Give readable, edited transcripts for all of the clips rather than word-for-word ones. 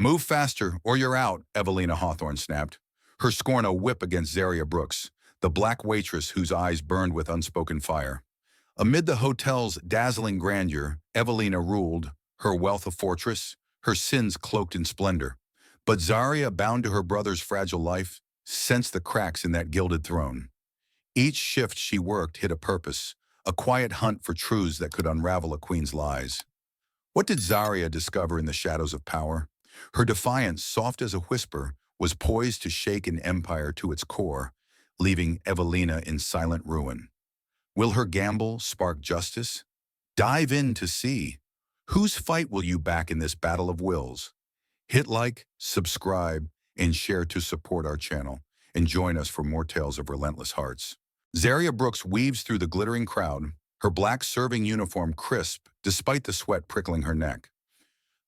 Move faster, or you're out, Evelina Hawthorne snapped, her scorn a whip against Zaria Brooks, the black waitress whose eyes burned with unspoken fire. Amid the hotel's dazzling grandeur, Evelina ruled, her wealth a fortress, her sins cloaked in splendor. But Zaria, bound to her brother's fragile life, sensed the cracks in that gilded throne. Each shift she worked hid a purpose, a quiet hunt for truths that could unravel a queen's lies. What did Zaria discover in the shadows of power? Her defiance, soft as a whisper, was poised to shake an empire to its core, leaving Evelina in silent ruin. Will her gamble spark justice? Dive in to see. Whose fight will you back in this battle of wills? Hit like, subscribe, and share to support our channel, and join us for more tales of relentless hearts. Zaria Brooks weaves through the glittering crowd, her black serving uniform crisp despite the sweat prickling her neck.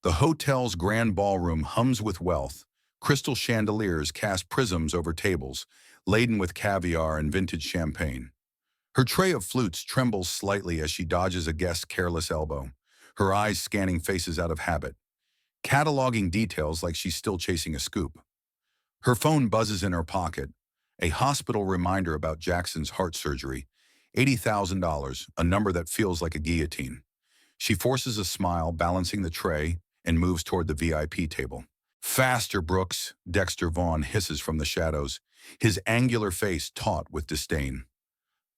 The hotel's grand ballroom hums with wealth. Crystal chandeliers cast prisms over tables, laden with caviar and vintage champagne. Her tray of flutes trembles slightly as she dodges a guest's careless elbow, her eyes scanning faces out of habit, cataloging details like she's still chasing a scoop. Her phone buzzes in her pocket, a hospital reminder about Jackson's heart surgery, $80,000, a number that feels like a guillotine. She forces a smile, balancing the tray, and moves toward the VIP table. Faster, Brooks, Dexter Vaughn hisses from the shadows, his angular face taut with disdain.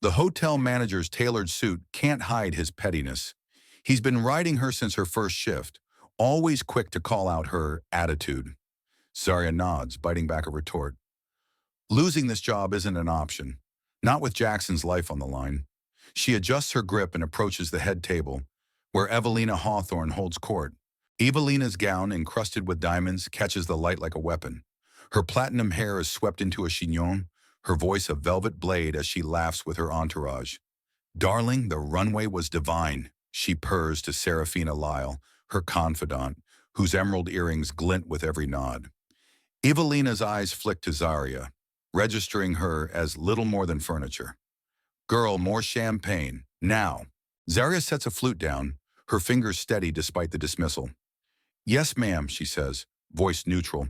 The hotel manager's tailored suit can't hide his pettiness. He's been riding her since her first shift, always quick to call out her attitude. Zaria nods, biting back a retort. Losing this job isn't an option, not with Jackson's life on the line. She adjusts her grip and approaches the head table, where Evelina Hawthorne holds court. Evelina's gown, encrusted with diamonds, catches the light like a weapon. Her platinum hair is swept into a chignon, her voice a velvet blade as she laughs with her entourage. Darling, the runway was divine, she purrs to Serafina Lyle, her confidant, whose emerald earrings glint with every nod. Evelina's eyes flick to Zaria, registering her as little more than furniture. Girl, more champagne, now. Zaria sets a flute down, her fingers steady despite the dismissal. Yes, ma'am, she says, voice neutral,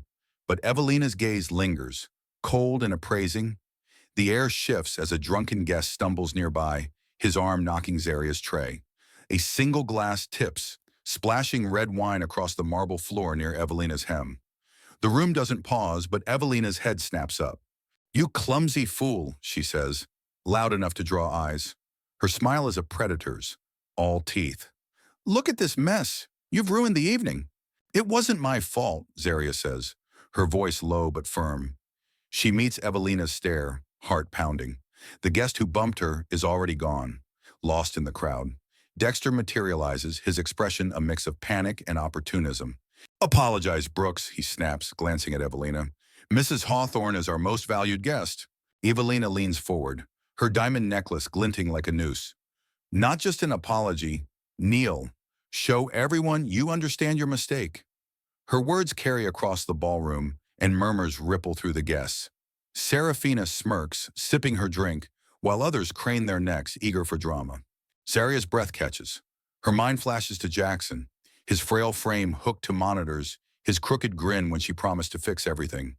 but Evelina's gaze lingers, cold and appraising. The air shifts as a drunken guest stumbles nearby, his arm knocking Zaria's tray. A single glass tips, splashing red wine across the marble floor near Evelina's hem. The room doesn't pause, but Evelina's head snaps up. You clumsy fool, she says, loud enough to draw eyes. Her smile is a predator's, all teeth. Look at this mess. You've ruined the evening. It wasn't my fault, Zaria says, her voice low but firm. She meets Evelina's stare, heart pounding. The guest who bumped her is already gone, lost in the crowd. Dexter materializes, his expression a mix of panic and opportunism. Apologize, Brooks, he snaps, glancing at Evelina. Mrs. Hawthorne is our most valued guest. Evelina leans forward, her diamond necklace glinting like a noose. Not just an apology, kneel. Show everyone you understand your mistake. Her words carry across the ballroom, and murmurs ripple through the guests. Serafina smirks, sipping her drink, while others crane their necks, eager for drama. Zaria's breath catches. Her mind flashes to Jaxon, his frail frame hooked to monitors, his crooked grin when she promised to fix everything.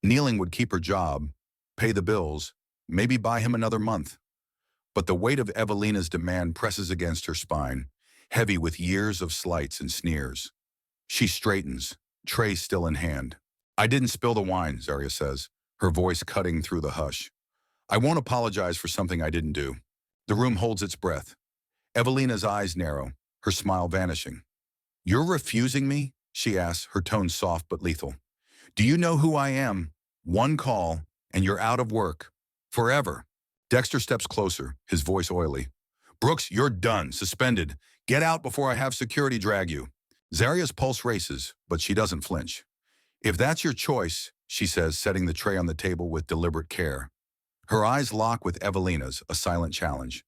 Kneeling would keep her job, pay the bills, maybe buy him another month. But the weight of Evelina's demand presses against her spine, heavy with years of slights and sneers. She straightens, tray still in hand. I didn't spill the wine, Zaria says, her voice cutting through the hush. I won't apologize for something I didn't do. The room holds its breath. Evelina's eyes narrow, her smile vanishing. You're refusing me? She asks, her tone soft but lethal. Do you know who I am? One call, and you're out of work. Forever. Dexter steps closer, his voice oily. Brooks, you're done, suspended. Get out before I have security drag you. Zaria's pulse races, but she doesn't flinch. If that's your choice, she says, setting the tray on the table with deliberate care. Her eyes lock with Evelina's, a silent challenge.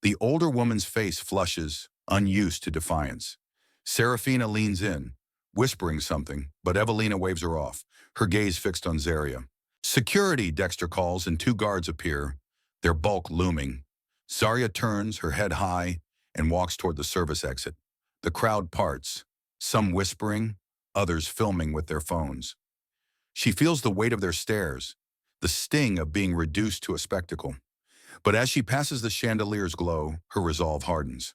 The older woman's face flushes, unused to defiance. Serafina leans in, whispering something, but Evelina waves her off, her gaze fixed on Zaria. Security, Dexter calls, and two guards appear, their bulk looming. Zaria turns, her head high, and walks toward the service exit. The crowd parts, some whispering, others filming with their phones. She feels the weight of their stares, the sting of being reduced to a spectacle. But as she passes the chandelier's glow, her resolve hardens.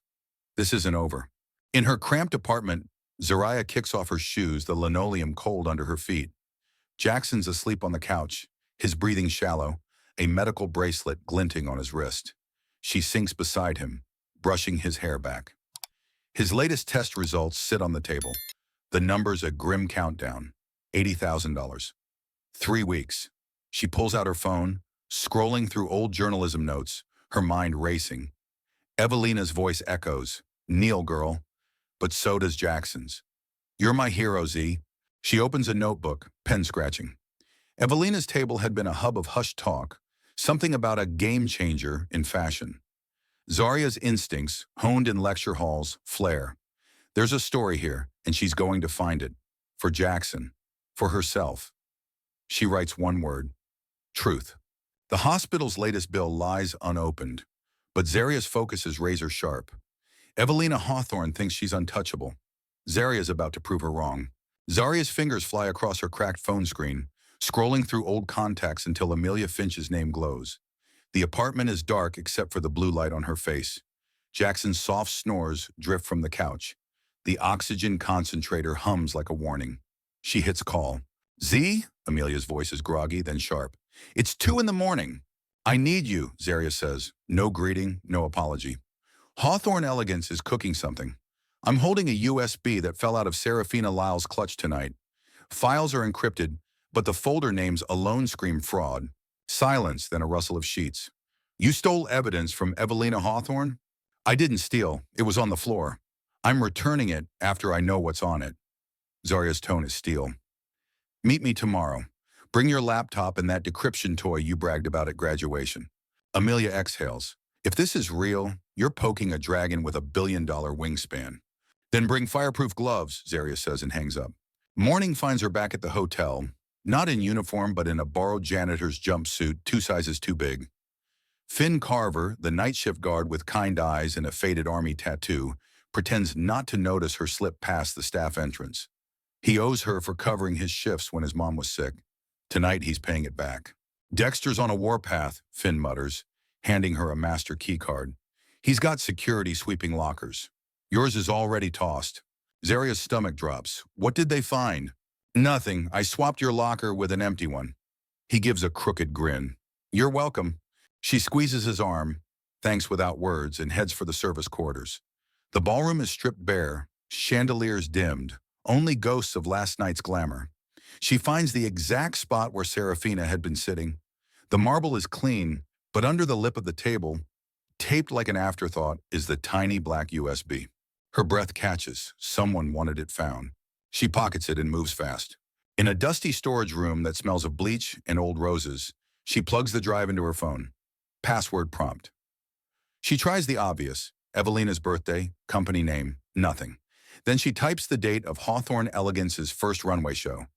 This isn't over. In her cramped apartment, Zaria kicks off her shoes, the linoleum cold under her feet. Jaxon's asleep on the couch, his breathing shallow, a medical bracelet glinting on his wrist. She sinks beside him, brushing his hair back. His latest test results sit on the table. The numbers a grim countdown. $80,000. 3 weeks. She pulls out her phone, scrolling through old journalism notes, her mind racing. Evelina's voice echoes, "Kneel, girl." But so does Jaxon's. "You're my hero, Z." She opens a notebook, pen scratching. Evelina's table had been a hub of hushed talk, something about a game changer in fashion. Zaria's instincts, honed in lecture halls, flare. There's a story here, and she's going to find it. For Jaxon. For herself. She writes one word. Truth. The hospital's latest bill lies unopened, but Zaria's focus is razor sharp. Evelina Hawthorne thinks she's untouchable. Zaria's about to prove her wrong. Zaria's fingers fly across her cracked phone screen, scrolling through old contacts until Amelia Finch's name glows. The apartment is dark except for the blue light on her face. Jaxon's soft snores drift from the couch. The oxygen concentrator hums like a warning. She hits call. "Z?" Amelia's voice is groggy, then sharp. "It's 2 in the morning. "I need you," Zaria says. No greeting, no apology. "Hawthorne Elegance is cooking something. I'm holding a USB that fell out of Serafina Lyle's clutch tonight. Files are encrypted, but the folder names alone scream fraud. Silence, then a rustle of sheets. "You stole evidence from Evelina Hawthorne?" "I didn't steal. It was on the floor. I'm returning it after I know what's on it." Zaria's tone is steel. "Meet me tomorrow. Bring your laptop and that decryption toy you bragged about at graduation." Amelia exhales. "If this is real, you're poking a dragon with a $1 billion wingspan." "Then bring fireproof gloves," Zaria says and hangs up. Morning finds her back at the hotel, not in uniform but in a borrowed janitor's jumpsuit 2 sizes too big. Finn Carver, the night shift guard with kind eyes and a faded army tattoo, pretends not to notice her slip past the staff entrance. He owes her for covering his shifts when his mom was sick. Tonight he's paying it back. "Dexter's on a warpath," Finn mutters, handing her a master key card. "He's got security sweeping lockers. Yours is already tossed." Zaria's stomach drops. "What did they find?" "Nothing. I swapped your locker with an empty one." He gives a crooked grin. "You're welcome." She squeezes his arm, thanks without words, and heads for the service quarters. The ballroom is stripped bare, chandeliers dimmed, only ghosts of last night's glamour. She finds the exact spot where Serafina had been sitting. The marble is clean, but under the lip of the table, taped like an afterthought, is the tiny black USB. Her breath catches. Someone wanted it found. She pockets it and moves fast. In a dusty storage room that smells of bleach and old roses, she plugs the drive into her phone. Password prompt. She tries the obvious. Evelina's birthday, company name, nothing. Then she types the date of Hawthorne Elegance's first runway show.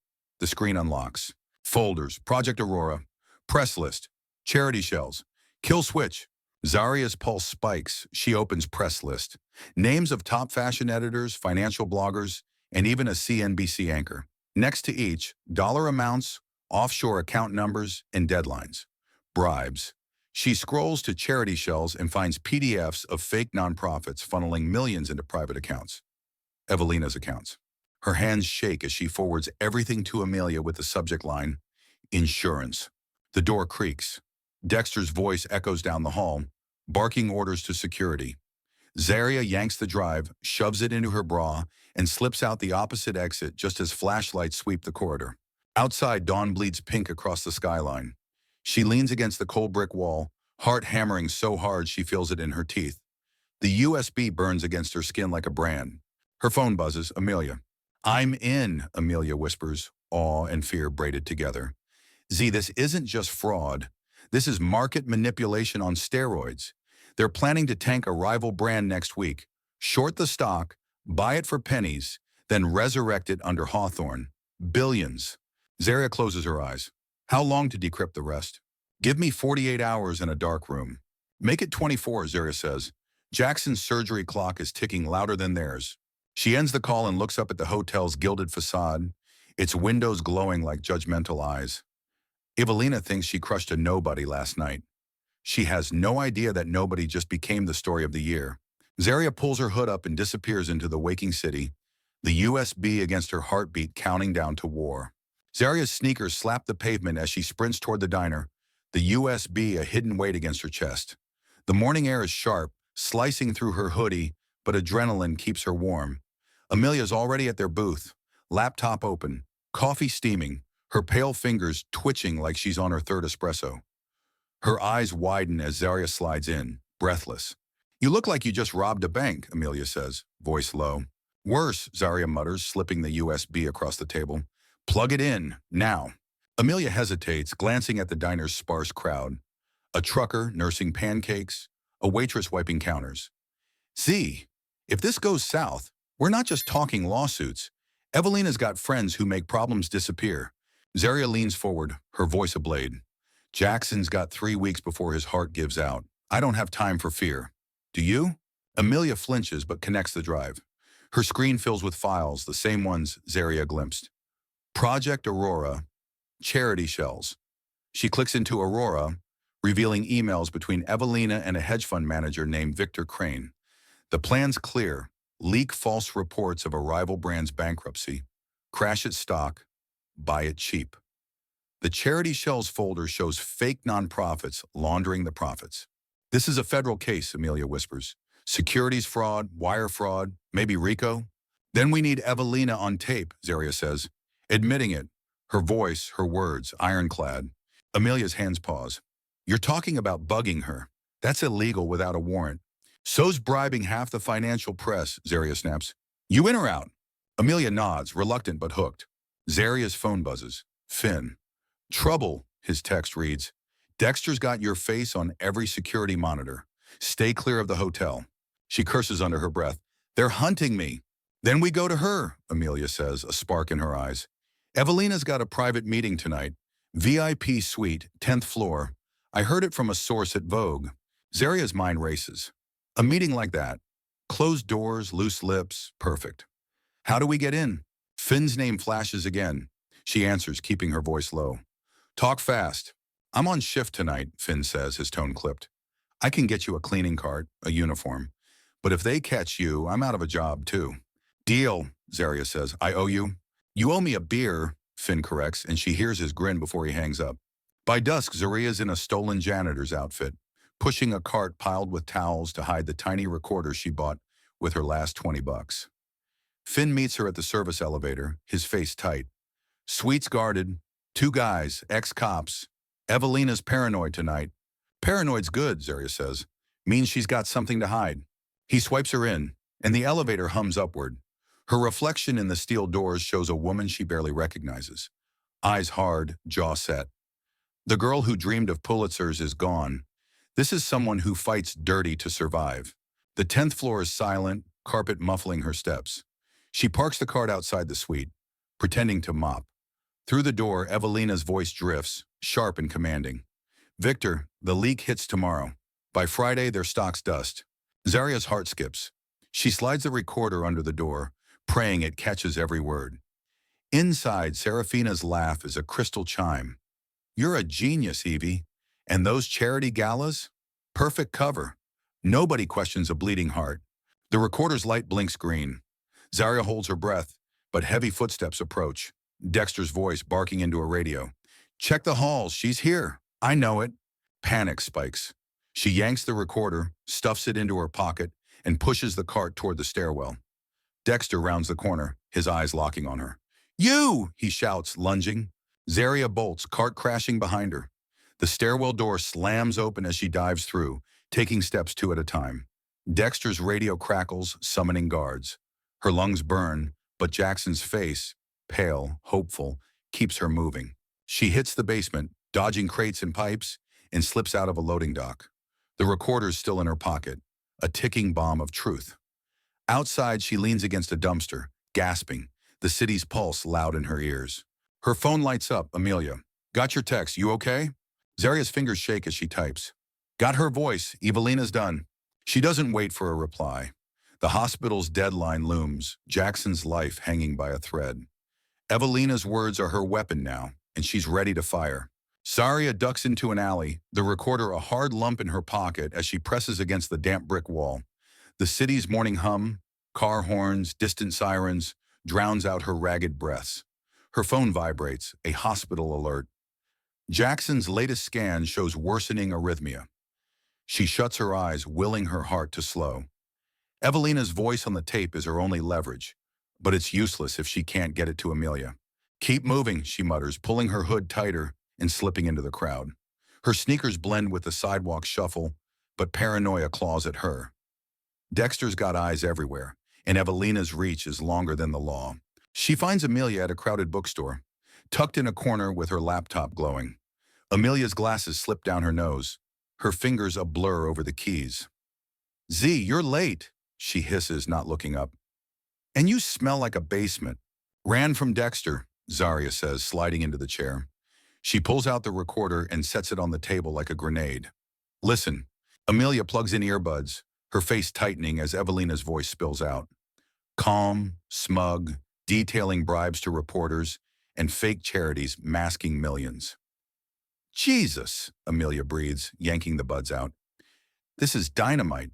The screen unlocks. Folders, Project Aurora, press list, charity shells, kill switch. Zaria's pulse spikes. She opens press list. Names of top fashion editors, financial bloggers, and even a CNBC anchor. Next to each, dollar amounts, offshore account numbers, and deadlines. Bribes. She scrolls to charity shells and finds PDFs of fake nonprofits funneling millions into private accounts. Evelina's accounts. Her hands shake as she forwards everything to Amelia with the subject line, "Insurance." The door creaks. Dexter's voice echoes down the hall, barking orders to security. Zaria yanks the drive, shoves it into her bra, and slips out the opposite exit just as flashlights sweep the corridor. Outside, dawn bleeds pink across the skyline. She leans against the cold brick wall, heart hammering so hard she feels it in her teeth. The USB burns against her skin like a brand. Her phone buzzes. Amelia. "I'm in," Amelia whispers, awe and fear braided together. "Z, this isn't just fraud. This is market manipulation on steroids. They're planning to tank a rival brand next week, short the stock, buy it for pennies, then resurrect it under Hawthorne. Billions." Zaria closes her eyes. "How long to decrypt the rest?" "Give me 48 hours in a dark room." "Make it 24, Zaria says. Jackson's surgery clock is ticking louder than theirs." She ends the call and looks up at the hotel's gilded facade, its windows glowing like judgmental eyes. Evelina thinks she crushed a nobody last night. She has no idea that nobody just became the story of the year. Zaria pulls her hood up and disappears into the waking city, the USB against her heartbeat counting down to war. Zaria's sneakers slap the pavement as she sprints toward the diner, the USB a hidden weight against her chest. The morning air is sharp, slicing through her hoodie, but adrenaline keeps her warm. Amelia's already at their booth, laptop open, coffee steaming, her pale fingers twitching like she's on her third espresso. Her eyes widen as Zaria slides in, breathless. "You look like you just robbed a bank," Amelia says, voice low. "Worse," Zaria mutters, slipping the USB across the table. "Plug it in, now." Amelia hesitates, glancing at the diner's sparse crowd. A trucker nursing pancakes, a waitress wiping counters. "See, if this goes south, we're not just talking lawsuits. Evelina's got friends who make problems disappear." Zaria leans forward, her voice a blade. "Jaxon's got 3 weeks before his heart gives out. I don't have time for fear. Do you?" Amelia flinches but connects the drive. Her screen fills with files, the same ones Zaria glimpsed. Project Aurora, charity shells. She clicks into Aurora, revealing emails between Evelina and a hedge fund manager named Victor Crane. The plan's clear. Leak false reports of a rival brand's bankruptcy. Crash its stock. Buy it cheap. The charity shells folder shows fake nonprofits laundering the profits. "This is a federal case," Amelia whispers. "Securities fraud, wire fraud, maybe RICO." "Then we need Evelina on tape," Zaria says, admitting it, her voice, her words, ironclad. Amelia's hands pause. "You're talking about bugging her. That's illegal without a warrant." "So's bribing half the financial press," Zaria snaps. "You in or out?" Amelia nods, reluctant but hooked. Zaria's phone buzzes. Finn. "Trouble," his text reads. "Dexter's got your face on every security monitor. Stay clear of the hotel." She curses under her breath. "They're hunting me." "Then we go to her," Amelia says, a spark in her eyes. "Evelina's got a private meeting tonight. VIP suite, 10th floor. I heard it from a source at Vogue." Zaria's mind races. A meeting like that. Closed doors, loose lips, perfect. "How do we get in?" Finn's name flashes again. She answers, keeping her voice low. "Talk fast." "I'm on shift tonight," Finn says, his tone clipped. "I can get you a cleaning cart, a uniform. But if they catch you, I'm out of a job too." "Deal," Zaria says. "I owe you." "You owe me a beer," Finn corrects, and she hears his grin before he hangs up. By dusk, Zaria's in a stolen janitor's outfit, pushing a cart piled with towels to hide the tiny recorder she bought with her last $20. Finn meets her at the service elevator, his face tight. Suite's guarded. 2 guys, ex-cops. Evelina's paranoid tonight. "Paranoid's good," Zaria says. "Means she's got something to hide." He swipes her in, and the elevator hums upward. Her reflection in the steel doors shows a woman she barely recognizes. Eyes hard, jaw set. The girl who dreamed of Pulitzers is gone. This is someone who fights dirty to survive. The 10th floor is silent, carpet muffling her steps. She parks the cart outside the suite, pretending to mop. Through the door, Evelina's voice drifts, sharp and commanding. "Victor, the leak hits tomorrow. By Friday, their stock's dust." Zaria's heart skips. She slides the recorder under the door, praying it catches every word. Inside, Serafina's laugh is a crystal chime. "You're a genius, Evie. And those charity galas? Perfect cover. Nobody questions a bleeding heart." The recorder's light blinks green. Zaria holds her breath, but heavy footsteps approach. Dexter's voice barking into a radio. "Check the halls, she's here." "I know it." Panic spikes. She yanks the recorder, stuffs it into her pocket, and pushes the cart toward the stairwell. Dexter rounds the corner, his eyes locking on her. "You!" he shouts, lunging. Zaria bolts, cart crashing behind her. The stairwell door slams open as she dives through, taking steps 2 at a time. Dexter's radio crackles, summoning guards. Her lungs burn, but Jackson's face, pale, hopeful, keeps her moving. She hits the basement, dodging crates and pipes, and slips out of a loading dock. The recorder's still in her pocket, a ticking bomb of truth. Outside, she leans against a dumpster, gasping, the city's pulse loud in her ears. Her phone lights up. "Amelia. Got your text. You okay?" Zaria's fingers shake as she types. "Got her voice. Evelina's done." She doesn't wait for a reply. The hospital's deadline looms, Jackson's life hanging by a thread. Evelina's words are her weapon now, and she's ready to fire. Zaria ducks into an alley, the recorder a hard lump in her pocket as she presses against the damp brick wall. The city's morning hum, car horns, distant sirens, drowns out her ragged breaths. Her phone vibrates, a hospital alert. Jackson's latest scan shows worsening arrhythmia. She shuts her eyes, willing her heart to slow. Evelina's voice on the tape is her only leverage, but it's useless if she can't get it to Amelia. "Keep moving," she mutters, pulling her hood tighter and slipping into the crowd. Her sneakers blend with the sidewalk shuffle, but paranoia claws at her. Dexter's got eyes everywhere, and Evelina's reach is longer than the law. She finds Amelia at a crowded bookstore, tucked in a corner with her laptop glowing. Amelia's glasses slip down her nose, her fingers a blur over the keys. "Z, you're late," she hisses, not looking up. "And you smell like a basement." "Ran from Dexter," Zaria says, sliding into the chair. She pulls out the recorder and sets it on the table like a grenade. "Listen." Amelia plugs in earbuds, her face tightening as Evelina's voice spills out. Calm, smug, detailing bribes to reporters, and fake charities masking millions. "Jesus," Amelia breathes, yanking the buds out. "This is dynamite,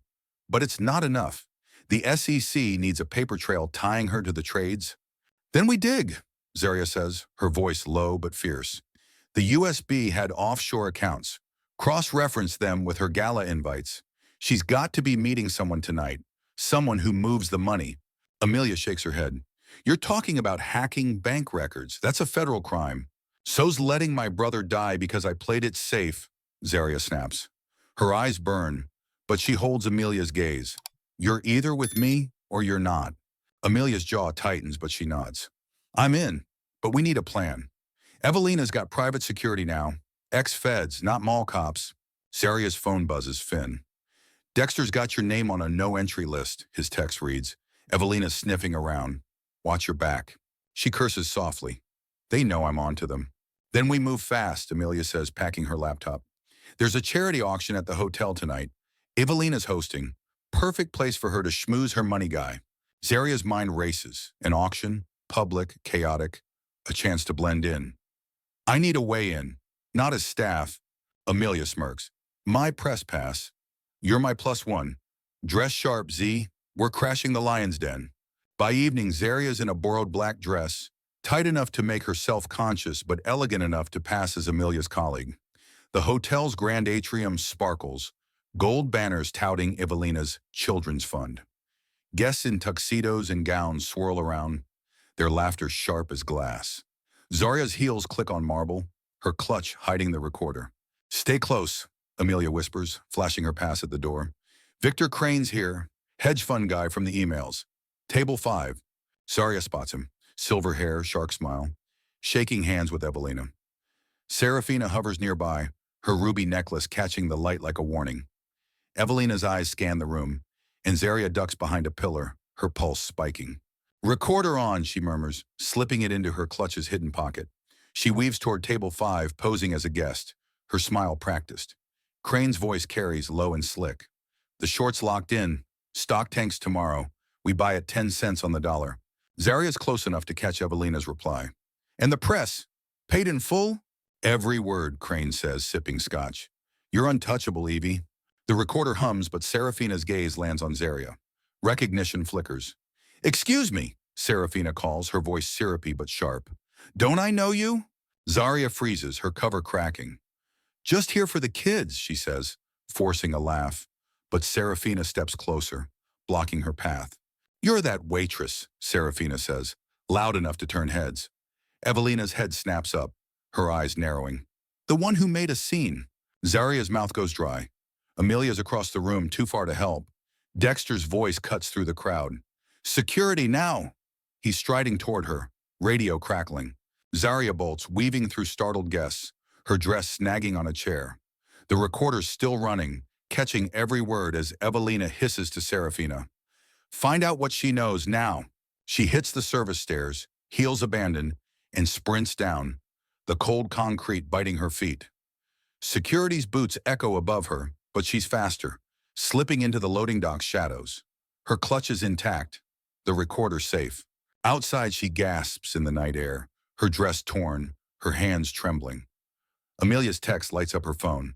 but it's not enough. The SEC needs a paper trail tying her to the trades." "Then we dig," Zaria says, her voice low but fierce. "The USB had offshore accounts. Cross-reference them with her gala invites. She's got to be meeting someone tonight, someone who moves the money." Amelia shakes her head. "You're talking about hacking bank records. That's a federal crime." "So's letting my brother die because I played it safe," Zaria snaps. Her eyes burn, but she holds Amelia's gaze. "You're either with me or you're not." Amelia's jaw tightens, but she nods. "I'm in, but we need a plan. Evelina's got private security now. Ex-feds, not mall cops." Zaria's phone buzzes Finn. "Dexter's got your name on a no-entry list," his text reads. Evelina's sniffing around. "Watch your back." She curses softly. "They know I'm on to them." "Then we move fast," Amelia says, packing her laptop. "There's a charity auction at the hotel tonight. Evelina's hosting. Perfect place for her to schmooze her money guy." Zaria's mind races. An auction, public, chaotic, a chance to blend in. "I need a weigh-in, not as staff." Amelia smirks. "My press pass. You're my +1. Dress sharp, Z. We're crashing the Lion's Den." By evening, Zaria's in a borrowed black dress, tight enough to make her self-conscious but elegant enough to pass as Amelia's colleague. The hotel's grand atrium sparkles, gold banners touting Evelina's children's fund. Guests in tuxedos and gowns swirl around, their laughter sharp as glass. Zaria's heels click on marble, her clutch hiding the recorder. "Stay close," Amelia whispers, flashing her pass at the door. "Victor Crane's here, hedge fund guy from the emails. Table 5. Zaria spots him, silver hair, shark smile, shaking hands with Evelina. Serafina hovers nearby, her ruby necklace catching the light like a warning. Evelina's eyes scan the room, and Zaria ducks behind a pillar, her pulse spiking. "Recorder on," she murmurs, slipping it into her clutch's hidden pocket. She weaves toward table 5, posing as a guest, her smile practiced. Crane's voice carries low and slick. "The short's locked in. Stock tanks tomorrow. We buy at 10 cents on the dollar." Zaria's close enough to catch Evelina's reply. "And the press? Paid in full?" "Every word," Crane says, sipping scotch. "You're untouchable, Evie." The recorder hums, but Serafina's gaze lands on Zaria. Recognition flickers. "Excuse me," Serafina calls, her voice syrupy but sharp. "Don't I know you?" Zaria freezes, her cover cracking. "Just here for the kids," she says, forcing a laugh. But Serafina steps closer, blocking her path. "You're that waitress," Serafina says, loud enough to turn heads. Evelina's head snaps up, her eyes narrowing. "The one who made a scene." Zaria's mouth goes dry. Amelia's across the room, too far to help. Dexter's voice cuts through the crowd. "Security now!" He's striding toward her, radio crackling. Zaria bolts, weaving through startled guests, her dress snagging on a chair. The recorder's still running, catching every word as Evelina hisses to Serafina. "Find out what she knows now." She hits the service stairs, heels abandoned, and sprints down, the cold concrete biting her feet. Security's boots echo above her, but she's faster, slipping into the loading dock's shadows. Her clutch is intact, the recorder safe. Outside, she gasps in the night air, her dress torn, her hands trembling. Amelia's text lights up her phone.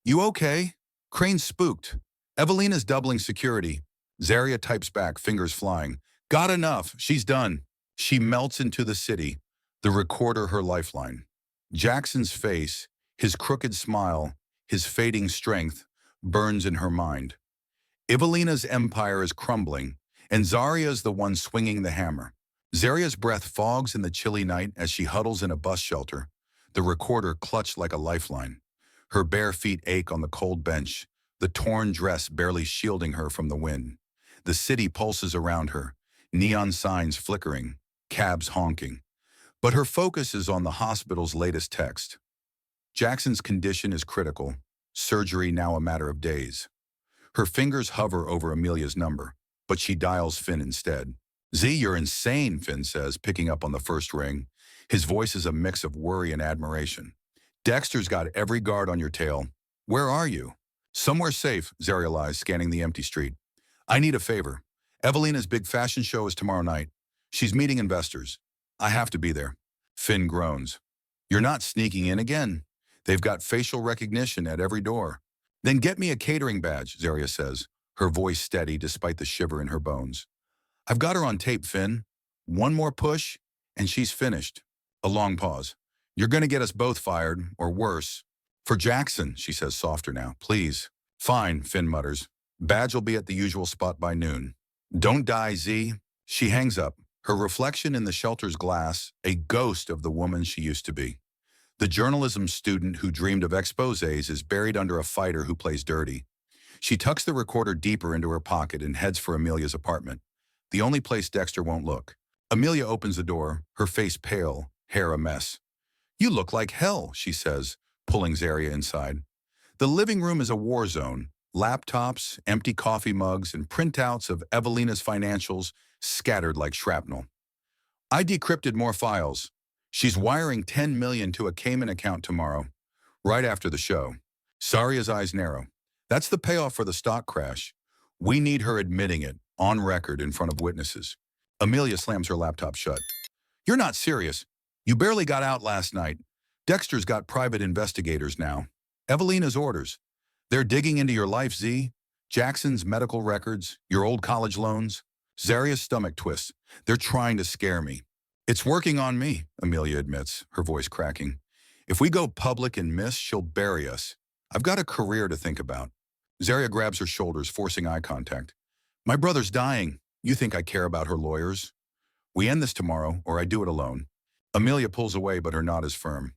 You okay? Crane's spooked. Evelina's doubling security. Zaria types back, fingers flying. Got enough. She's done. She melts into the city, the recorder her lifeline. Jaxon's face, his crooked smile, his fading strength, burns in her mind. Evelina's empire is crumbling, and Zaria's the one swinging the hammer. Zaria's breath fogs in the chilly night as she huddles in a bus shelter, the recorder clutched like a lifeline. Her bare feet ache on the cold bench, the torn dress barely shielding her from the wind. The city pulses around her, neon signs flickering, cabs honking. But her focus is on the hospital's latest text. Jaxon's condition is critical, surgery now a matter of days. Her fingers hover over Amelia's number, but she dials Finn instead. Z, you're insane, Finn says, picking up on the first ring. His voice is a mix of worry and admiration. Dexter's got every guard on your tail. Where are you? Somewhere safe, Zaria lies, scanning the empty street. I need a favor. Evelina's big fashion show is tomorrow night. She's meeting investors. I have to be there. Finn groans. You're not sneaking in again. They've got facial recognition at every door. Then get me a catering badge, Zaria says, her voice steady despite the shiver in her bones. I've got her on tape, Finn. One more push, and she's finished. A long pause. You're going to get us both fired, or worse. For Jaxon, she says softer now. Please. Fine, Finn mutters. Badge will be at the usual spot by noon. Don't die, Z. She hangs up, her reflection in the shelter's glass, a ghost of the woman she used to be. The journalism student who dreamed of exposés is buried under a fighter who plays dirty. She tucks the recorder deeper into her pocket and heads for Amelia's apartment, the only place Dexter won't look. Amelia opens the door, her face pale, hair a mess. You look like hell, she says, pulling Zaria inside. The living room is a war zone. Laptops, empty coffee mugs, and printouts of Evelina's financials scattered like shrapnel. I decrypted more files. She's wiring $10 million to a Cayman account tomorrow, right after the show. Zaria's eyes narrow. That's the payoff for the stock crash. We need her admitting it, on record in front of witnesses. Amelia slams her laptop shut. You're not serious. You barely got out last night. Dexter's got private investigators now. Evelina's orders. They're digging into your life, Z. Jaxon's medical records, your old college loans. Zaria's stomach twists. They're trying to scare me. It's working on me, Amelia admits, her voice cracking. If we go public and miss, she'll bury us. I've got a career to think about. Zaria grabs her shoulders, forcing eye contact. My brother's dying. You think I care about her lawyers? We end this tomorrow, or I do it alone. Amelia pulls away, but her nod is firm.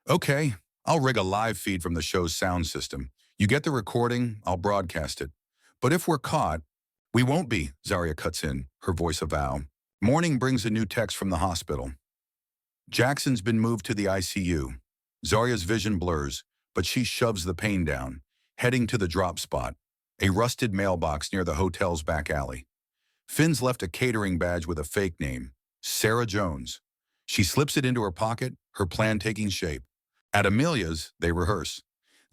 Okay, I'll rig a live feed from the show's sound system. You get the recording, I'll broadcast it. But if we're caught, we won't be, Zaria cuts in, her voice a vow. Morning brings a new text from the hospital. Jaxon's been moved to the ICU. Zaria's vision blurs, but she shoves the pain down, heading to the drop spot, a rusted mailbox near the hotel's back alley. Finn's left a catering badge with a fake name, Sarah Jones. She slips it into her pocket, her plan taking shape. At Amelia's, they rehearse.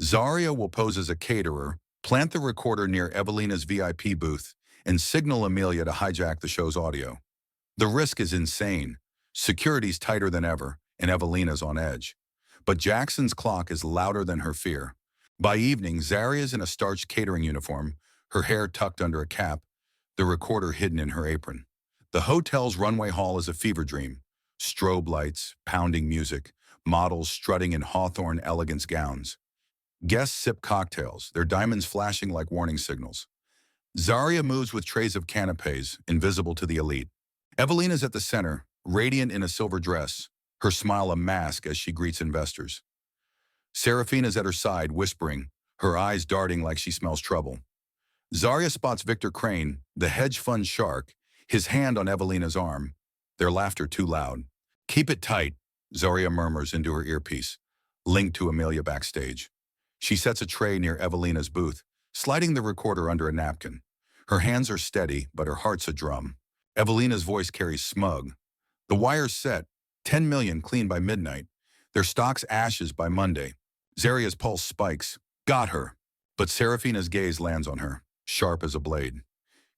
Zaria will pose as a caterer, plant the recorder near Evelina's VIP booth, and signal Amelia to hijack the show's audio. The risk is insane. Security's tighter than ever, and Evelina's on edge. But Jaxon's clock is louder than her fear. By evening, Zaria's in a starched catering uniform, her hair tucked under a cap, the recorder hidden in her apron. The hotel's runway hall is a fever dream. Strobe lights, pounding music, models strutting in Hawthorne elegance gowns. Guests sip cocktails, their diamonds flashing like warning signals. Zaria moves with trays of canapes, invisible to the elite. Evelina's at the center, radiant in a silver dress, her smile a mask as she greets investors. Serafina's at her side, whispering, her eyes darting like she smells trouble. Zaria spots Victor Crane, the hedge fund shark, his hand on Evelina's arm, their laughter too loud. Keep it tight, Zaria murmurs into her earpiece, linked to Amelia backstage. She sets a tray near Evelina's booth, sliding the recorder under a napkin. Her hands are steady, but her heart's a drum. Evelina's voice carries smug. The wire's set, 10 million clean by midnight. Their stock's ashes by Monday. Zaria's pulse spikes. Got her. But Serafina's gaze lands on her, sharp as a blade.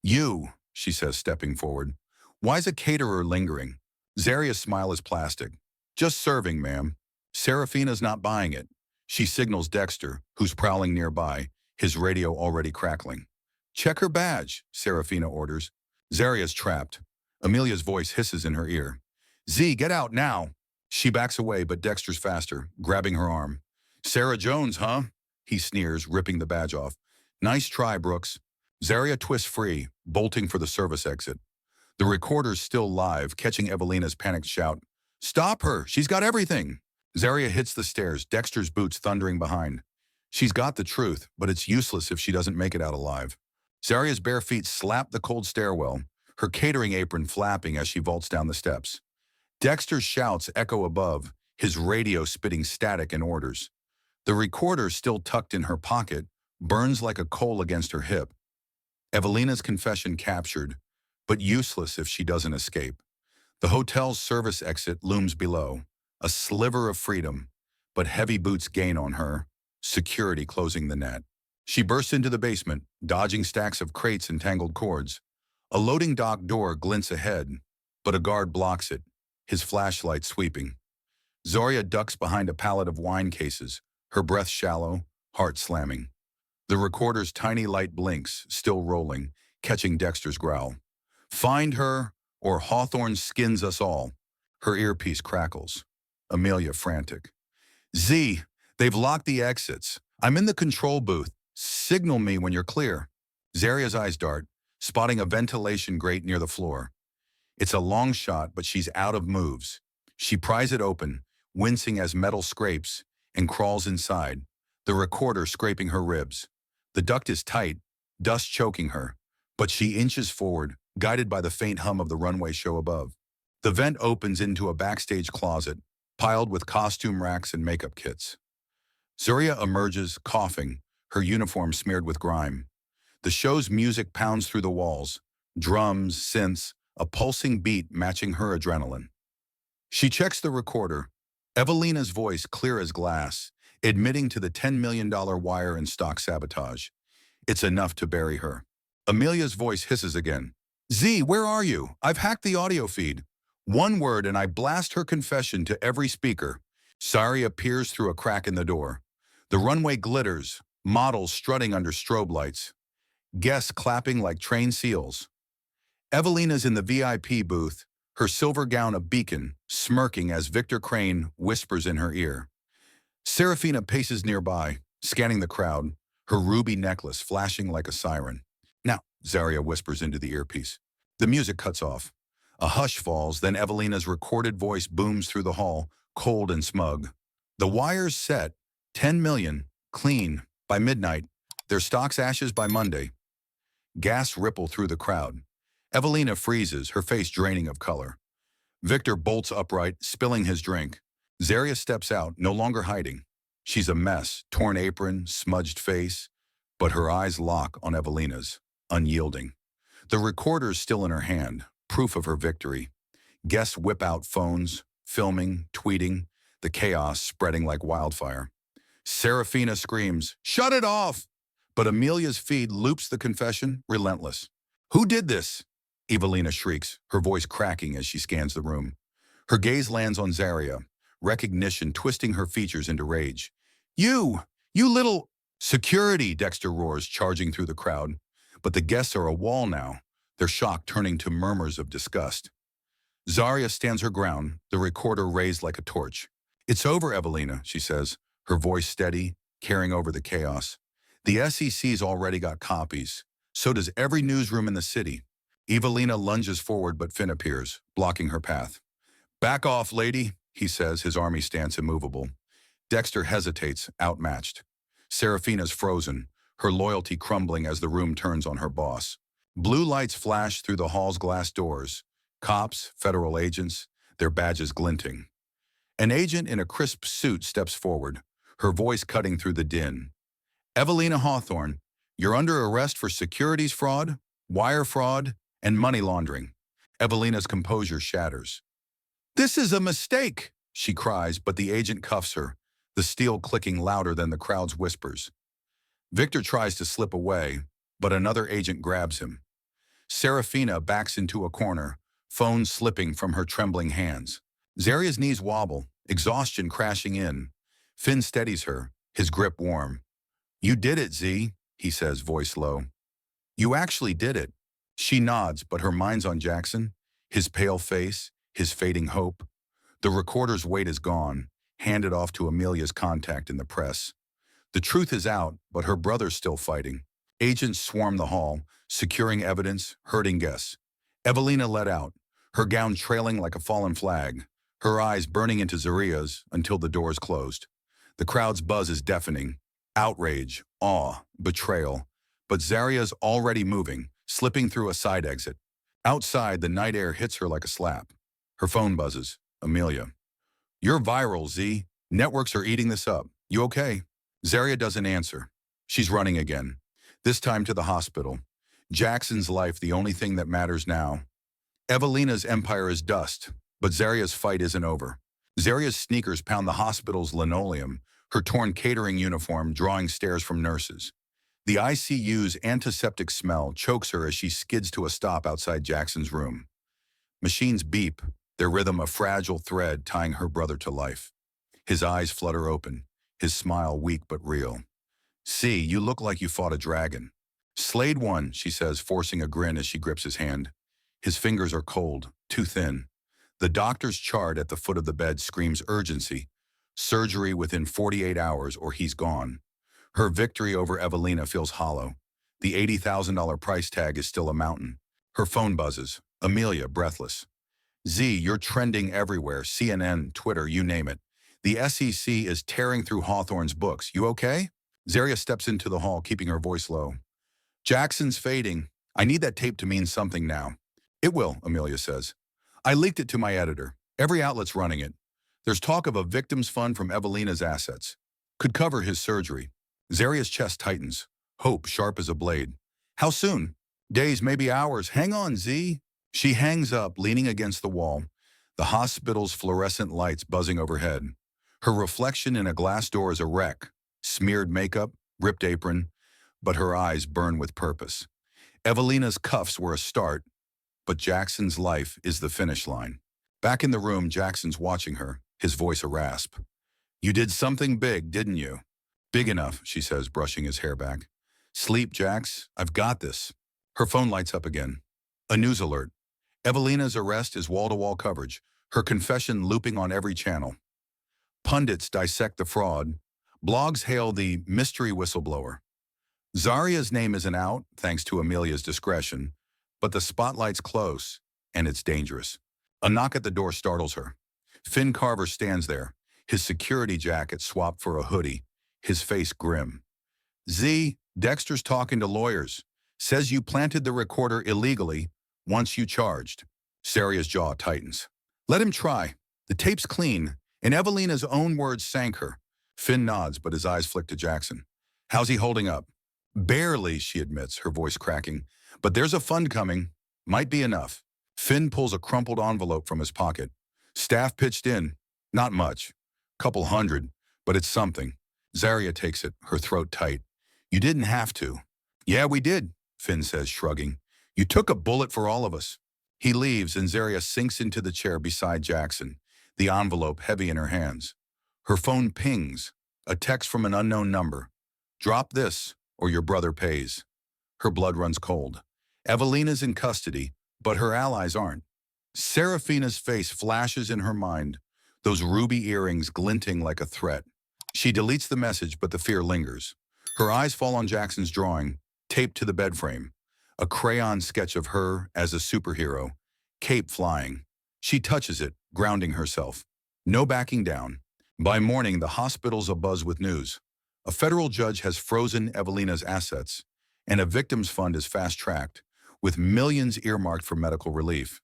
You, she says, stepping forward. Why's a caterer lingering? Zaria's smile is plastic. Just serving, ma'am. Serafina's not buying it. She signals Dexter, who's prowling nearby, his radio already crackling. Check her badge, Serafina orders. Zaria's trapped. Amelia's voice hisses in her ear. Z, get out now. She backs away, but Dexter's faster, grabbing her arm. Sarah Jones, huh? He sneers, ripping the badge off. Nice try, Brooks. Zaria twists free, bolting for the service exit. The recorder's still live, catching Evelina's panicked shout. Stop her! She's got everything! Zaria hits the stairs, Dexter's boots thundering behind. She's got the truth, but it's useless if she doesn't make it out alive. Zaria's bare feet slap the cold stairwell, her catering apron flapping as she vaults down the steps. Dexter's shouts echo above, his radio spitting static and orders. The recorder, still tucked in her pocket, burns like a coal against her hip. Evelina's confession captured, but useless if she doesn't escape. The hotel's service exit looms below, a sliver of freedom, but heavy boots gain on her, security closing the net. She bursts into the basement, dodging stacks of crates and tangled cords. A loading dock door glints ahead, but a guard blocks it, his flashlight sweeping. Zaria ducks behind a pallet of wine cases, her breath shallow, heart slamming. The recorder's tiny light blinks, still rolling, catching Dexter's growl. Find her, or Hawthorne skins us all. Her earpiece crackles. Amelia frantic. Z, they've locked the exits. I'm in the control booth. Signal me when you're clear. Zaria's eyes dart, spotting a ventilation grate near the floor. It's a long shot, but she's out of moves. She pries it open, wincing as metal scrapes, and crawls inside, the recorder scraping her ribs. The duct is tight, dust choking her, but she inches forward, guided by the faint hum of the runway show above. The vent opens into a backstage closet, piled with costume racks and makeup kits. Zaria emerges, coughing, her uniform smeared with grime. The show's music pounds through the walls, drums, synths, a pulsing beat matching her adrenaline. She checks the recorder, Evelina's voice clear as glass, admitting to the $10 million wire and stock sabotage. It's enough to bury her. Amelia's voice hisses again. Z, where are you? I've hacked the audio feed. One word and I blast her confession to every speaker. Zaria peers through a crack in the door. The runway glitters, models strutting under strobe lights. Guests clapping like trained seals. Evelina's in the VIP booth, her silver gown a beacon, smirking as Victor Crane whispers in her ear. Serafina paces nearby, scanning the crowd, her ruby necklace flashing like a siren. Now, Zaria whispers into the earpiece. The music cuts off. A hush falls, then Evelina's recorded voice booms through the hall, cold and smug. The wire's set, 10 million, clean, by midnight. Their stock's ashes by Monday. Gasps ripple through the crowd. Evelina freezes, her face draining of color. Victor bolts upright, spilling his drink. Zaria steps out, no longer hiding. She's a mess, torn apron, smudged face, but her eyes lock on Evelina's, unyielding. The recorder's still in her hand, proof of her victory. Guests whip out phones, filming, tweeting, the chaos spreading like wildfire. Serafina screams, "Shut it off!" But Amelia's feed loops the confession, relentless. "Who did this?" Evelina shrieks, her voice cracking as she scans the room. Her gaze lands on Zaria, recognition twisting her features into rage. You little—" "Security," Dexter roars, charging through the crowd. But the guests are a wall now, their shock turning to murmurs of disgust. Zaria stands her ground, the recorder raised like a torch. "It's over, Evelina," she says, her voice steady, carrying over the chaos. "The SEC's already got copies. So does every newsroom in the city." Evelina lunges forward, but Finn appears, blocking her path. "Back off, lady," he says, his army stance immovable. Dexter hesitates, outmatched. Serafina's frozen, her loyalty crumbling as the room turns on her boss. Blue lights flash through the hall's glass doors. Cops, federal agents, their badges glinting. An agent in a crisp suit steps forward, her voice cutting through the din. "Evelina Hawthorne, you're under arrest for securities fraud, wire fraud, and money laundering." Evelina's composure shatters. "This is a mistake," she cries, but the agent cuffs her, the steel clicking louder than the crowd's whispers. Victor tries to slip away, but another agent grabs him. Serafina backs into a corner, phone slipping from her trembling hands. Zaria's knees wobble, exhaustion crashing in. Finn steadies her, his grip warm. "You did it, Z," he says, voice low. "You actually did it." She nods, but her mind's on Jaxon, his pale face, his fading hope. The recorder's weight is gone, handed off to Amelia's contact in the press. The truth is out, but her brother's still fighting. Agents swarm the hall, securing evidence, herding guests. Evelina let out, her gown trailing like a fallen flag, her eyes burning into Zaria's until the doors closed. The crowd's buzz is deafening. Outrage, awe, betrayal. But Zaria's already moving, slipping through a side exit. Outside, the night air hits her like a slap. Her phone buzzes. Amelia. "You're viral, Z. Networks are eating this up. You okay?" Zaria doesn't answer. She's running again. This time to the hospital. Jaxon's life the only thing that matters now. Evelina's empire is dust, but Zaria's fight isn't over. Zaria's sneakers pound the hospital's linoleum, her torn catering uniform drawing stares from nurses. The ICU's antiseptic smell chokes her as she skids to a stop outside Jaxon's room. Machines beep, their rhythm a fragile thread tying her brother to life. His eyes flutter open, his smile weak but real. "See, you look like you fought a dragon." "Slayed one," she says, forcing a grin as she grips his hand. His fingers are cold, too thin. The doctor's chart at the foot of the bed screams urgency. Surgery within 48 hours or he's gone. Her victory over Evelina feels hollow. The $80,000 price tag is still a mountain. Her phone buzzes. Amelia, breathless. "Z, you're trending everywhere, CNN, Twitter, you name it. The SEC is tearing through Hawthorne's books. You okay?" Zaria steps into the hall, keeping her voice low. "Jaxon's fading. I need that tape to mean something now." "It will," Amelia says. "I leaked it to my editor. Every outlet's running it. There's talk of a victims fund from Evelina's assets. Could cover his surgery." Zaria's chest tightens, hope sharp as a blade. "How soon?" "Days, maybe hours. Hang on, Z." She hangs up, leaning against the wall, the hospital's fluorescent lights buzzing overhead. Her reflection in a glass door is a wreck, smeared makeup, ripped apron, but her eyes burn with purpose. Evelina's cuffs were a start, but Jaxon's life is the finish line. Back in the room, Jaxon's watching her, his voice a rasp. "You did something big, didn't you?" "Big enough," she says, brushing his hair back. "Sleep, Jax. I've got this." Her phone lights up again. A news alert. Evelina's arrest is wall-to-wall coverage, her confession looping on every channel. Pundits dissect the fraud. Blogs hail the mystery whistleblower. Zaria's name isn't out, thanks to Amelia's discretion, but the spotlight's close, and it's dangerous. A knock at the door startles her. Finn Carver stands there, his security jacket swapped for a hoodie, his face grim. "Z, Dexter's talking to lawyers. Says you planted the recorder illegally once you charged." Zaria's jaw tightens. "Let him try. The tape's clean." In Evelina's own words sank her. Finn nods, but his eyes flick to Jaxon. "How's he holding up?" "Barely," she admits, her voice cracking. "But there's a fund coming. Might be enough." Finn pulls a crumpled envelope from his pocket. "Staff pitched in. Not much. Couple hundred, but it's something." Zaria takes it, her throat tight. "You didn't have to." "Yeah, we did," Finn says, shrugging. "You took a bullet for all of us." He leaves, and Zaria sinks into the chair beside Jaxon, the envelope heavy in her hands. Her phone pings, a text from an unknown number. "Drop this, or your brother pays." Her blood runs cold. Evelina's in custody, but her allies aren't. Serafina's face flashes in her mind, those ruby earrings glinting like a threat. She deletes the message, but the fear lingers. Her eyes fall on Jaxon's drawing, taped to the bed frame. A crayon sketch of her as a superhero, cape flying. She touches it, grounding herself. No backing down. By morning, the hospital's abuzz with news. A federal judge has frozen Evelina's assets, and a victims fund is fast-tracked, with millions earmarked for medical relief.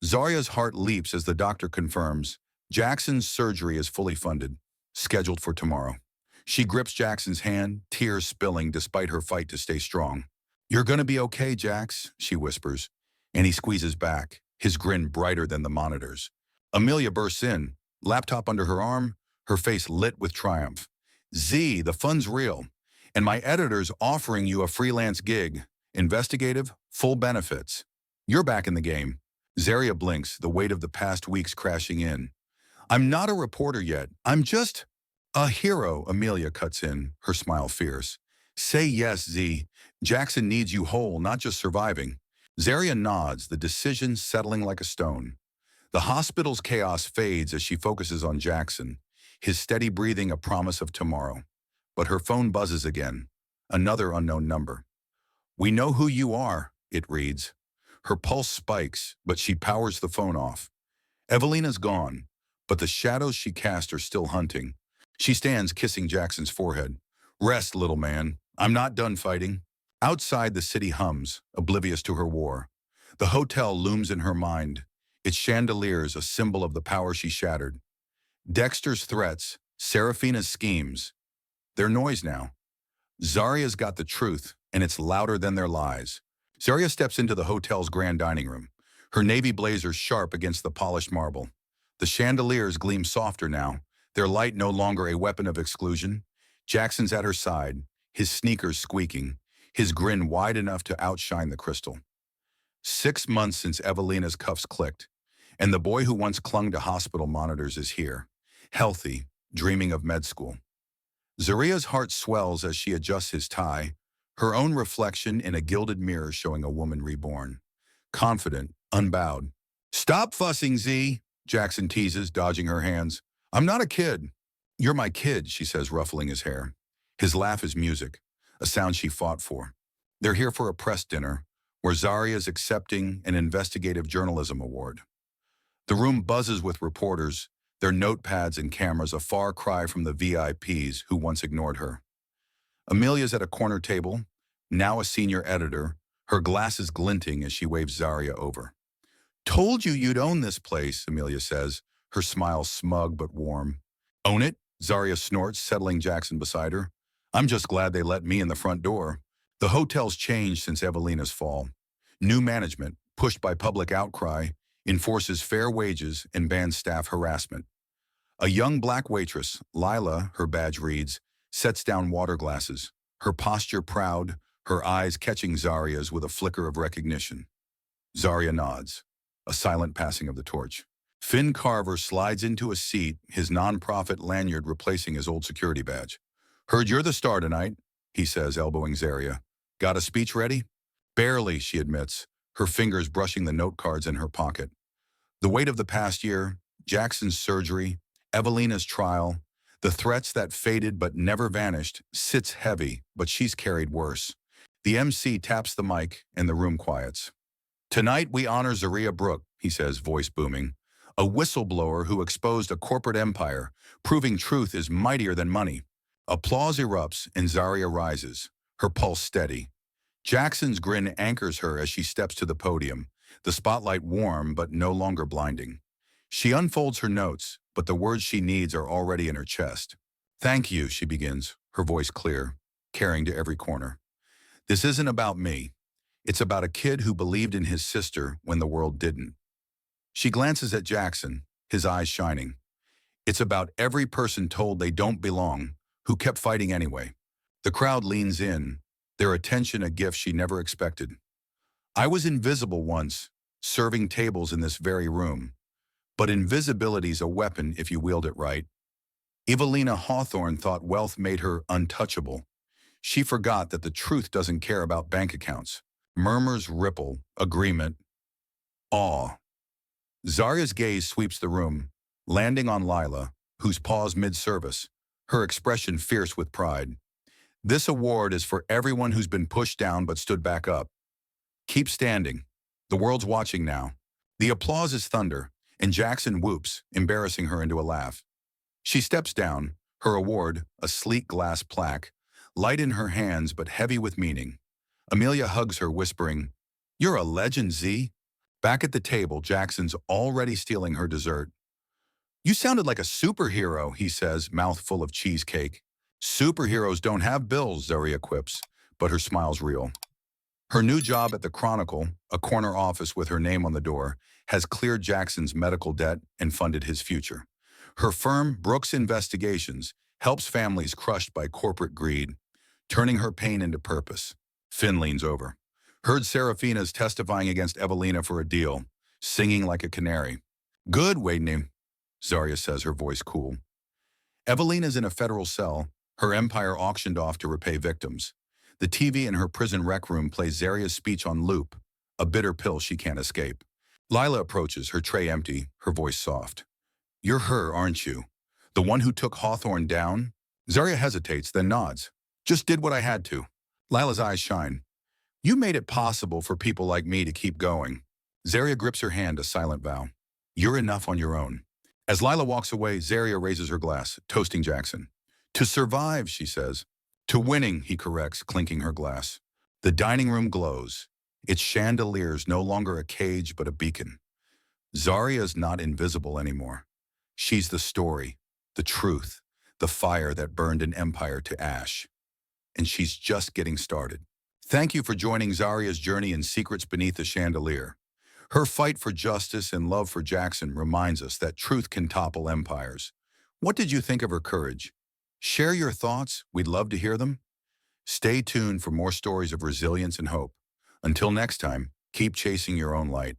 Zaria's heart leaps as the doctor confirms Jaxon's surgery is fully funded, scheduled for tomorrow. She grips Jaxon's hand, tears spilling despite her fight to stay strong. "You're gonna be okay, Jax," she whispers, and he squeezes back, his grin brighter than the monitors. Amelia bursts in, laptop under her arm, her face lit with triumph. "Z, the fund's real, and my editor's offering you a freelance gig. Investigative, full benefits. You're back in the game. Zaria blinks, the weight of the past weeks crashing in. I'm not a reporter yet. I'm just a hero, Amelia cuts in, her smile fierce. Say yes, Z. Jaxon needs you whole, not just surviving. Zaria nods, the decision settling like a stone. The hospital's chaos fades as she focuses on Jaxon, his steady breathing a promise of tomorrow. But her phone buzzes again. Another unknown number. We know who you are, it reads. Her pulse spikes, but she powers the phone off. Evelina's gone, but the shadows she cast are still hunting. She stands kissing Jaxon's forehead. Rest, little man. I'm not done fighting. Outside, the city hums, oblivious to her war. The hotel looms in her mind, its chandeliers a symbol of the power she shattered. Dexter's threats, Seraphina's schemes. They're noise now. Zaria's got the truth, and it's louder than their lies. Zaria steps into the hotel's grand dining room, her navy blazer sharp against the polished marble. The chandeliers gleam softer now, their light no longer a weapon of exclusion. Jaxon's at her side, his sneakers squeaking, his grin wide enough to outshine the crystal. 6 months since Evelina's cuffs clicked, and the boy who once clung to hospital monitors is here, healthy, dreaming of med school. Zaria's heart swells as she adjusts his tie, her own reflection in a gilded mirror showing a woman reborn. Confident, unbowed. Stop fussing, Z, Jaxon teases, dodging her hands. I'm not a kid. You're my kid, she says, ruffling his hair. His laugh is music, a sound she fought for. They're here for a press dinner, where Zaria's accepting an investigative journalism award. The room buzzes with reporters, their notepads and cameras a far cry from the VIPs who once ignored her. Amelia's at a corner table, now a senior editor, her glasses glinting as she waves Zaria over. Told you you'd own this place, Amelia says, her smile smug but warm. Own it? Zaria snorts, settling Jaxon beside her. I'm just glad they let me in the front door. The hotel's changed since Evelina's fall. New management, pushed by public outcry, enforces fair wages and bans staff harassment. A young black waitress, Lila, her badge reads, sets down water glasses, her posture proud, her eyes catching Zaria's with a flicker of recognition. Zaria nods, a silent passing of the torch. Finn Carver slides into a seat, his non-profit lanyard replacing his old security badge. Heard you're the star tonight, he says, elbowing Zaria. Got a speech ready? Barely, she admits, her fingers brushing the note cards in her pocket. The weight of the past year, Jaxon's surgery, Evelina's trial, the threats that faded but never vanished, sits heavy, but she's carried worse. The MC taps the mic and the room quiets. Tonight we honor Zaria Brooks, he says, voice booming, a whistleblower who exposed a corporate empire, proving truth is mightier than money. Applause erupts and Zaria rises, her pulse steady. Jaxon's grin anchors her as she steps to the podium, the spotlight warm but no longer blinding. She unfolds her notes, but the words she needs are already in her chest. Thank you, she begins, her voice clear, carrying to every corner. This isn't about me. It's about a kid who believed in his sister when the world didn't. She glances at Jaxon, his eyes shining. It's about every person told they don't belong, who kept fighting anyway. The crowd leans in, their attention a gift she never expected. I was invisible once, serving tables in this very room. But invisibility's a weapon if you wield it right. Evelina Hawthorne thought wealth made her untouchable. She forgot that the truth doesn't care about bank accounts. Murmurs ripple, agreement, awe. Zaria's gaze sweeps the room, landing on Lila, who's paused mid-service, her expression fierce with pride. This award is for everyone who's been pushed down but stood back up. Keep standing. The world's watching now. The applause is thunder, and Jaxon whoops, embarrassing her into a laugh. She steps down, her award, a sleek glass plaque, light in her hands but heavy with meaning. Amelia hugs her, whispering, You're a legend, Z. Back at the table, Jaxon's already stealing her dessert. You sounded like a superhero, he says, mouth full of cheesecake. Superheroes don't have bills, Zaria quips, but her smile's real. Her new job at the Chronicle, a corner office with her name on the door, has cleared Jaxon's medical debt and funded his future. Her firm, Brooks Investigations, helps families crushed by corporate greed, turning her pain into purpose. Finn leans over. Heard Seraphina's testifying against Evelina for a deal, singing like a canary. Good, Waitress, Zaria says, her voice cool. Evelina's in a federal cell, her empire auctioned off to repay victims. The TV in her prison rec room plays Zaria's speech on loop, a bitter pill she can't escape. Lila approaches, her tray empty, her voice soft. You're her, aren't you? The one who took Hawthorne down? Zaria hesitates, then nods. Just did what I had to. Lila's eyes shine. You made it possible for people like me to keep going. Zaria grips her hand, a silent vow. You're enough on your own. As Lila walks away, Zaria raises her glass, toasting Jaxon. To survive, she says. To winning, he corrects, clinking her glass. The dining room glows. Its chandeliers no longer a cage but a beacon. Zaria's not invisible anymore. She's the story, the truth, the fire that burned an empire to ash. And she's just getting started. Thank you for joining Zaria's journey in Secrets Beneath the Chandelier. Her fight for justice and love for Jaxon reminds us that truth can topple empires. What did you think of her courage? Share your thoughts. We'd love to hear them. Stay tuned for more stories of resilience and hope. Until next time, keep chasing your own light.